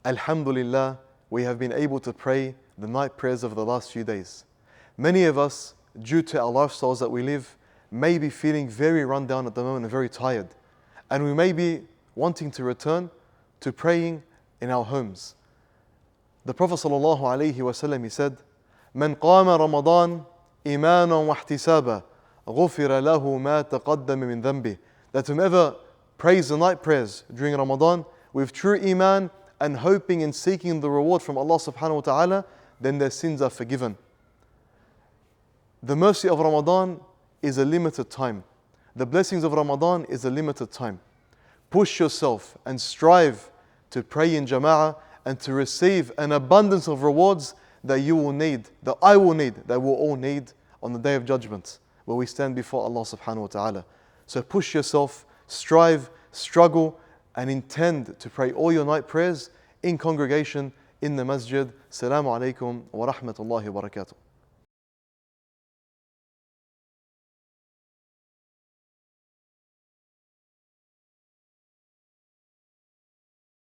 Alhamdulillah, we have been able to pray the night prayers of the last few days. Many of us, due to our lifestyles that we live, may be feeling very run down at the moment and very tired. And we may be wanting to return to praying in our homes. The Prophet ﷺ, he said, "Man qama Ramadan imanan wa ihtisaba, ghufira lahu ma taqaddama min dhanbi." That whomever prays the night prayers during Ramadan with true iman and hoping and seeking the reward from Allah subhanahu wa ta'ala, then their sins are forgiven. The mercy of Ramadan is a limited time. The blessings of Ramadan is a limited time. Push yourself and strive to pray in jama'ah and to receive an abundance of rewards that you will need, that I will need, that we'll all need on the Day of Judgment, where we stand before Allah subhanahu wa ta'ala. So push yourself, strive, struggle, and intend to pray all your night prayers in congregation in the masjid. Assalamu alaikum wa rahmatullahi wa barakatuh.